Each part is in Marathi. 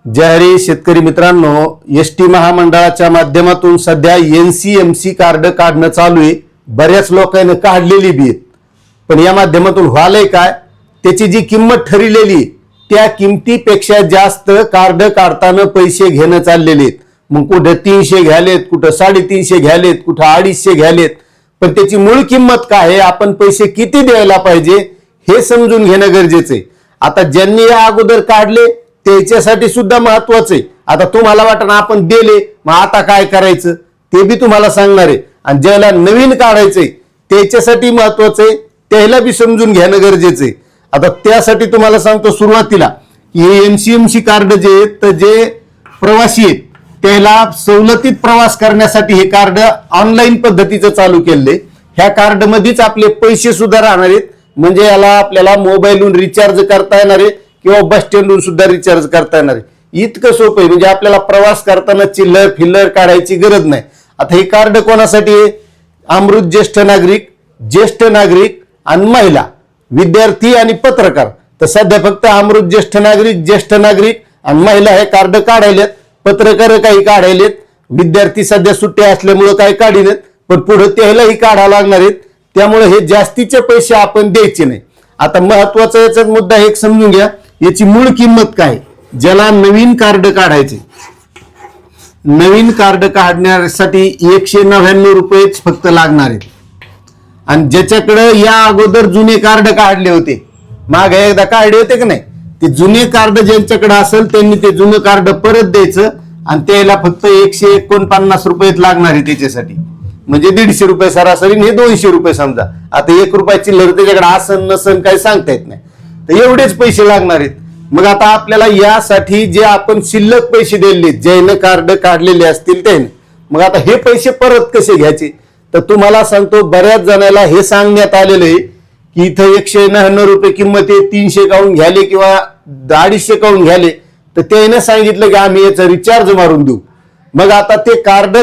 जय हरी शेतकरी मित्रांनो, एसटी महामंडळाच्या माध्यमातून सध्या एनसीएमसी कार्ड काढणं चालू आहे। बऱ्याच लोकांनी काढलेली बी आहेत, पण या माध्यमातून व्हालंय काय, त्याची जी किंमत ठरलेली त्या किमतीपेक्षा जास्त कार्ड काढताना पैसे घेणं चाललेले आहेत। मग कुठे 300 घ्यालेत, कुठे 350 घ्यालेत, कुठे 250 घ्यालेत, पण त्याची मूळ किंमत काय आहे, आपण पैसे किती द्यायला पाहिजे हे समजून घेणं गरजेचं आहे। आता ज्यांनी या अगोदर काढले त्याच्यासाठी सुद्धा महत्वाचं आहे। आता तुम्हाला वाटणार आपण दिले, मग आता काय करायचं ते बी तुम्हाला सांगणार आहे। आणि ज्याला नवीन काढायचंय त्याच्यासाठी महत्वाचं आहे, त्याला बी समजून घेणं गरजेचं आहे। आता त्यासाठी तुम्हाला सांगतो सुरुवातीला की एनसीएमसी कार्ड जे आहेत, तर जे प्रवासी आहेत त्याला सवलतीत प्रवास करण्यासाठी हे कार्ड ऑनलाईन पद्धतीचं चालू केले। ह्या कार्ड मध्येच आपले पैसे सुद्धा राहणार आहेत, म्हणजे याला आपल्याला मोबाईलवरून रिचार्ज करता येणार आहे किंवा बस स्टँडवरून सुद्धा रिचार्ज करता येणार आहे। इतकं सोपं आहे, म्हणजे आपल्याला प्रवास करताना चिल्लर फिल्लर काढायची गरज नाही। आता हे कार्ड कोणासाठी आहे? अमृत ज्येष्ठ नागरिक आणि महिला, विद्यार्थी आणि पत्रकार। तर सध्या फक्त अमृत ज्येष्ठ नागरिक आणि महिला हे कार्ड काढायलेत, पत्रकार काही काढायलेत, विद्यार्थी सध्या सुट्ट्या असल्यामुळे काही काढिलेत, पण पुढे त्यालाही काढावं लागणार आहेत। त्यामुळे हे जास्तीचे पैसे आपण द्यायचे नाही। आता महत्वाचा याचा मुद्दा एक समजून घ्या, याची मूळ किंमत काय। ज्याला नवीन कार्ड काढायचे, नवीन कार्ड काढण्यासाठी 199 रुपयेच फक्त लागणार आहेत। आणि ज्याच्याकडे या अगोदर जुने कार्ड काढले होते, मागे एकदा काढले होते की नाही, ते जुने कार्ड ज्यांच्याकडे असेल त्यांनी ते जुनं कार्ड परत द्यायचं आणि त्याला फक्त 149 रुपयेच लागणार आहे त्याच्यासाठी। म्हणजे 150 रुपये सरासरी, हे 200 रुपये समजा। आता 1 रुपया चिल्लर त्याच्याकडे आसन नसन काही सांगता येत नाही, तर एवढेच पैसे लागणार आहेत। मग आता आपल्याला यासाठी जे आपण शिल्लक पैसे दिले, ज्याने कार्ड काढलेले असतील त्याने, मग आता हे पैसे परत कसे घ्यायचे, तर तुम्हाला सांगतो बऱ्याच जणांना हे सांगण्यात आलेलं आहे की इथं 199 रुपये किंमत आहे, 300 काढून घ्याले किंवा 250 काढून घ्याले, तर त्याने सांगितलं की आम्ही याचं रिचार्ज मारून देऊ। मग आता ते कार्ड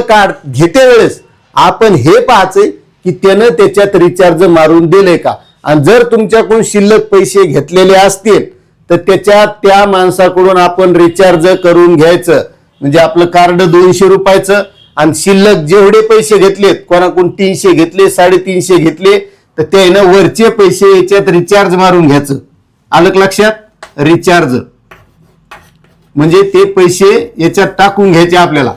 घेते वेळेस आपण हे पाहायचंय की त्यानं त्याच्यात रिचार्ज मारून दिले का। आणि जर तुमच्याकडून शिल्लक पैसे घेतलेले असतील तर त्या माणसाकडून आपण रिचार्ज करून घ्यायचं। म्हणजे आपलं कार्ड 200 रुपयाचं आणि शिल्लक जेवढे पैसे घेतलेत, कोणाकडून 300 घेतले, 350 घेतले, तर त्यानं वरचे पैसे याच्यात रिचार्ज मारून घ्यायचं। आलं लक्षात? रिचार्ज म्हणजे ते पैसे याच्यात टाकून घ्यायचे आपल्याला,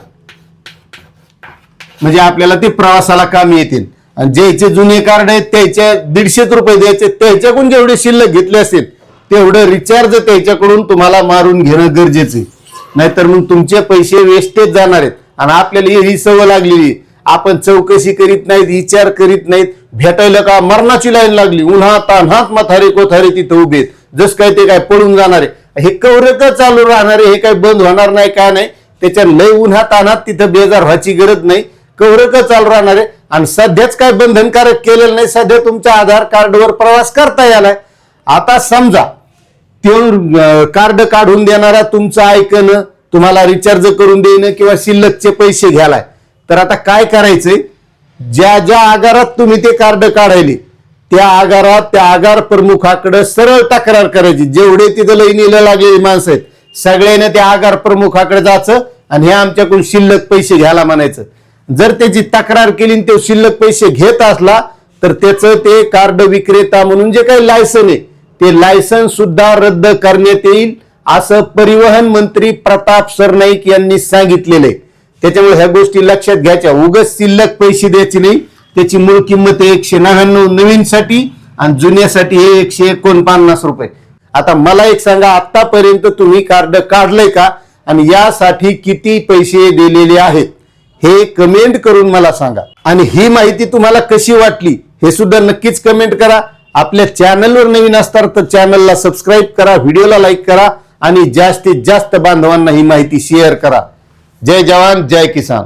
म्हणजे आपल्याला ते प्रवासाला कामी येतील। आणि ज्याचे जुने कार्ड आहेत त्याच्या 150 रुपये द्यायचे, त्याच्याकडून जेवढे शिल्लक घेतले असेल तेवढं रिचार्ज त्याच्याकडून तुम्हाला मारून घेणं गरजेचं आहे। नाहीतर मग तुमचे पैसे वेस्टेज जाणार आहेत। आणि आपल्याला ही सवय लागलेली, आपण चौकशी करीत नाहीत, विचार करीत नाहीत, भेटायला का मरणाची लाईन लागली, उन्हात तान्हात म्हातारे कोथारे तिथं उभे, जस काय ते काय पळून जाणार आहे। हे कवरेक चालू राहणार आहे, हे काही बंद होणार नाही, काय नाही, त्याच्या लय उन्हात तान्हात तिथं बेजार व्हायची गरज नाही, कवरेक चालू राहणार आहे। आणि सध्याच काय बंधनकारक केलेलं नाही, सध्या तुमच्या आधार कार्डवर प्रवास करता यालाय। आता समजा ते कार्ड काढून देणारा तुमचं ऐकणं, तुम्हाला रिचार्ज करून देणं किंवा शिल्लकचे पैसे घ्यालाय, तर आता काय करायचंय, ज्या ज्या आगारात तुम्ही ते कार्ड काढायले त्या आगारात त्या आगार प्रमुखाकडे सरळ तक्रार करायची। जेवढे तिथं लाईनीला लागलेली माणसं आहेत सगळ्यांना त्या आगार प्रमुखाकडे जायचं आणि हे आमच्याकडून शिल्लक पैसे घ्यायला म्हणायचं। जर त्याची तक्रार केली ते शिल्लक पैसे घेत असला तर त्याचं ते कार्ड विक्रेता म्हणून जे काही लायसन आहे ते लायसन सुद्धा रद्द करण्यात येईल, असं परिवहन मंत्री प्रताप सरनाईक यांनी सांगितलेलं आहे। त्याच्यामुळे ह्या गोष्टी लक्षात घ्यायच्या, उगाच शिल्लक पैसे द्यायचे नाही। त्याची मूळ किंमत 199 नवीनसाठी आणि जुन्यासाठी 149 रुपये। आता मला एक सांगा, आतापर्यंत तुम्ही कार्ड काढलंय का आणि यासाठी किती पैसे दिलेले आहेत हे कमेंट करून मला सांगा। आणि ही माहिती तुम्हाला कशी वाटली हे सुद्धा नक्कीच कमेंट करा। आपल्या चॅनलवर नवीन असतात तर चॅनलला सबस्क्राईब करा, व्हिडिओला लाईक करा आणि जास्तीत जास्त बांधवांना ही माहिती शेअर करा। जय जवान जय किसान।